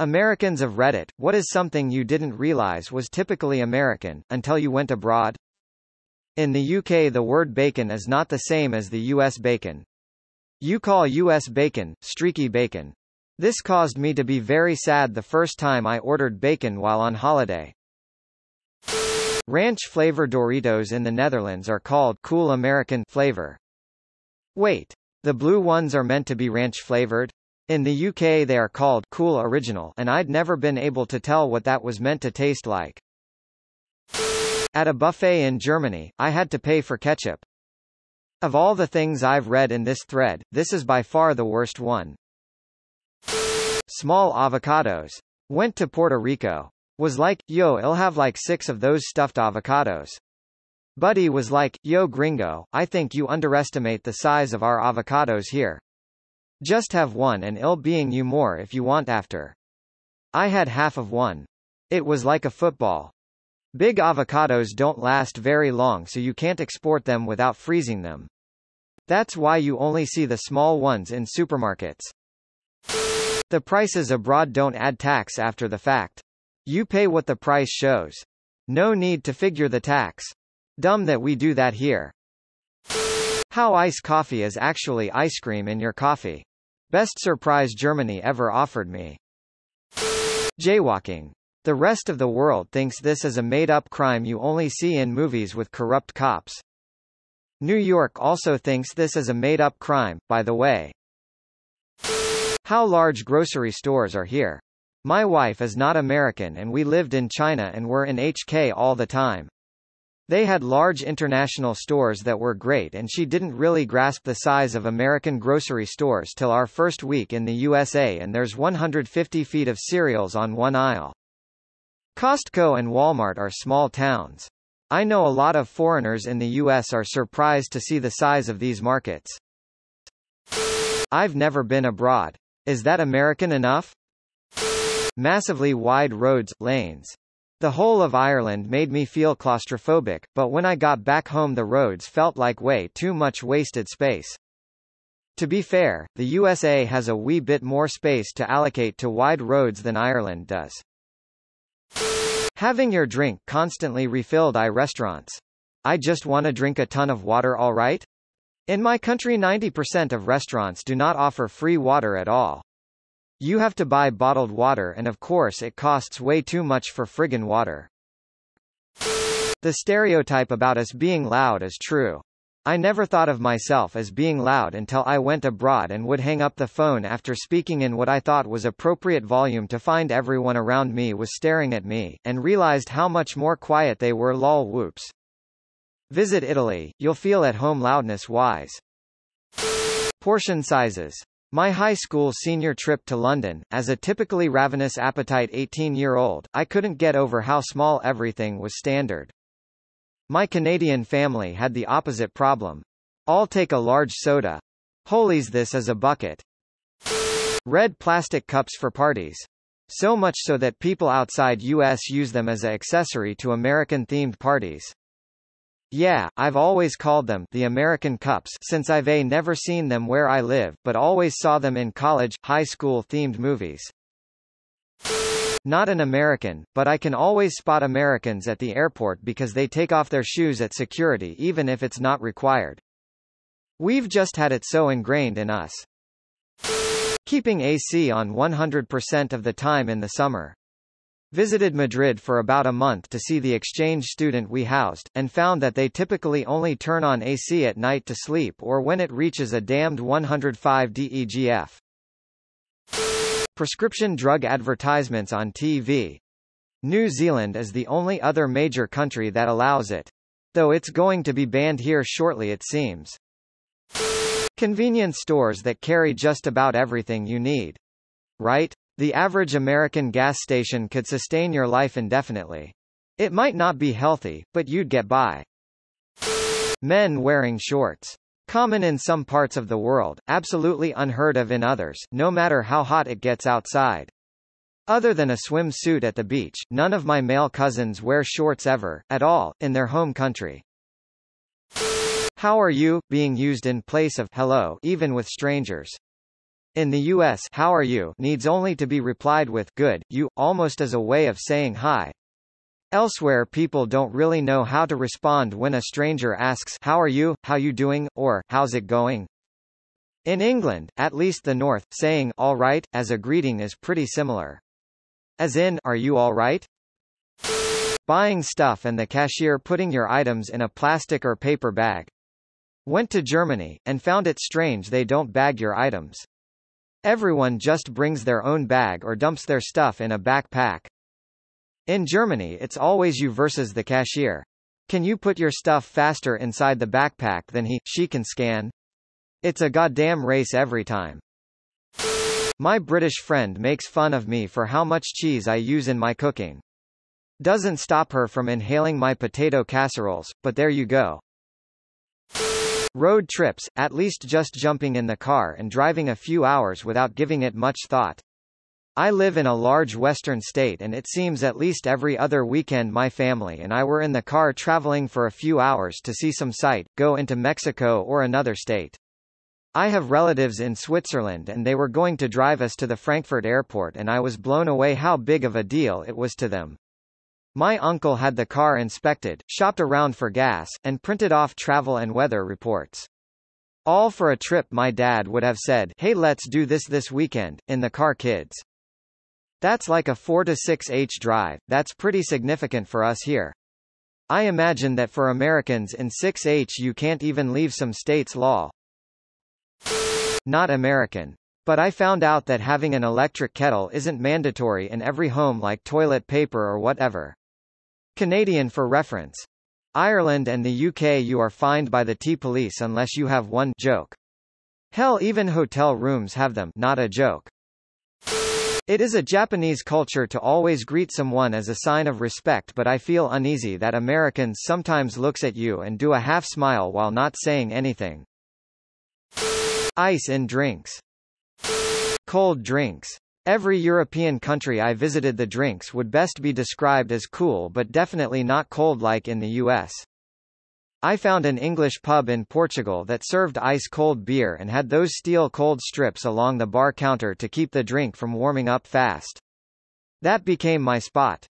Americans of Reddit, what is something you didn't realize was typically American, until you went abroad? In the UK the word bacon is not the same as the US bacon. You call US bacon, streaky bacon. This caused me to be very sad the first time I ordered bacon while on holiday. Ranch flavor Doritos in the Netherlands are called Cool American flavor. Wait. The blue ones are meant to be ranch flavored? In the UK they are called Cool Original and I'd never been able to tell what that was meant to taste like. At a buffet in Germany, I had to pay for ketchup. Of all the things I've read in this thread, this is by far the worst one. Small avocados. Went to Puerto Rico. Was like, yo, I'll have like 6 of those stuffed avocados. Buddy was like, yo gringo, I think you underestimate the size of our avocados here. Just have one and I'll being you more if you want after. I had half of one. It was like a football. Big avocados don't last very long so you can't export them without freezing them. That's why you only see the small ones in supermarkets. The prices abroad don't add tax after the fact. You pay what the price shows. No need to figure the tax. Dumb that we do that here. How iced coffee is actually ice cream in your coffee. Best surprise Germany ever offered me. Jaywalking. The rest of the world thinks this is a made-up crime you only see in movies with corrupt cops. New York also thinks this is a made-up crime, by the way. How large grocery stores are here. My wife is not American and we lived in China and were in HK all the time. They had large international stores that were great and she didn't really grasp the size of American grocery stores till our first week in the USA and there's 150 feet of cereals on one aisle. Costco and Walmart are small towns. I know a lot of foreigners in the US are surprised to see the size of these markets. I've never been abroad. Is that American enough? Massively wide roads, lanes. The whole of Ireland made me feel claustrophobic, but when I got back home the roads felt like way too much wasted space. To be fair, the USA has a wee bit more space to allocate to wide roads than Ireland does. Having your drink constantly refilled at restaurants. I just want to drink a ton of water, alright? In my country 90% of restaurants do not offer free water at all. You have to buy bottled water and of course it costs way too much for friggin' water. The stereotype about us being loud is true. I never thought of myself as being loud until I went abroad and would hang up the phone after speaking in what I thought was appropriate volume to find everyone around me was staring at me, and realized how much more quiet they were. Lol whoops. Visit Italy, you'll feel at home loudness wise. Portion sizes. My high school senior trip to London, as a typically ravenous appetite 18-year-old, I couldn't get over how small everything was standard. My Canadian family had the opposite problem. I'll take a large soda. Holies, this is a bucket. Red plastic cups for parties. So much so that people outside US use them as an accessory to American-themed parties. Yeah, I've always called them the American cups since I've never seen them where I live, but always saw them in college, high school themed movies. Not an American, but I can always spot Americans at the airport because they take off their shoes at security even if it's not required. We've just had it so ingrained in us. Keeping AC on 100% of the time in the summer. Visited Madrid for about a month to see the exchange student we housed, and found that they typically only turn on AC at night to sleep or when it reaches a damned 105 degf. Prescription drug advertisements on TV. New Zealand is the only other major country that allows it. Though it's going to be banned here shortly it seems. Convenience stores that carry just about everything you need. Right? The average American gas station could sustain your life indefinitely. It might not be healthy, but you'd get by. Men wearing shorts. Common in some parts of the world, absolutely unheard of in others, no matter how hot it gets outside. Other than a swimsuit at the beach, none of my male cousins wear shorts ever, at all, in their home country. How are you, being used in place of hello even with strangers. In the US, how are you needs only to be replied with good, you, almost as a way of saying hi. Elsewhere people don't really know how to respond when a stranger asks how are you, how you doing, or how's it going. In England, at least the north, saying all right as a greeting is pretty similar. As in, are you all right? Buying stuff and the cashier putting your items in a plastic or paper bag. Went to Germany, and found it strange they don't bag your items. Everyone just brings their own bag or dumps their stuff in a backpack. In Germany it's always you versus the cashier. Can you put your stuff faster inside the backpack than she can scan? It's a goddamn race every time. My British friend makes fun of me for how much cheese I use in my cooking. Doesn't stop her from inhaling my potato casseroles, but there you go. Road trips, at least just jumping in the car and driving a few hours without giving it much thought. I live in a large western state and it seems at least every other weekend my family and I were in the car traveling for a few hours to see some sight, go into Mexico or another state. I have relatives in Switzerland and they were going to drive us to the Frankfurt airport and I was blown away how big of a deal it was to them. My uncle had the car inspected, shopped around for gas, and printed off travel and weather reports. All for a trip my dad would have said, hey let's do this weekend, in the car kids. That's like a 4 to 6 drive, that's pretty significant for us here. I imagine that for Americans in 6 you can't even leave some states' law. Not American. But I found out that having an electric kettle isn't mandatory in every home like toilet paper or whatever. Canadian for reference. Ireland and the UK you are fined by the T-police unless you have one joke. Hell even hotel rooms have them, not a joke. It is a Japanese culture to always greet someone as a sign of respect but I feel uneasy that Americans sometimes looks at you and do a half smile while not saying anything. Ice in drinks. Cold drinks. Every European country I visited the drinks would best be described as cool but definitely not cold like in the US. I found an English pub in Portugal that served ice-cold beer and had those steel cold strips along the bar counter to keep the drink from warming up fast. That became my spot.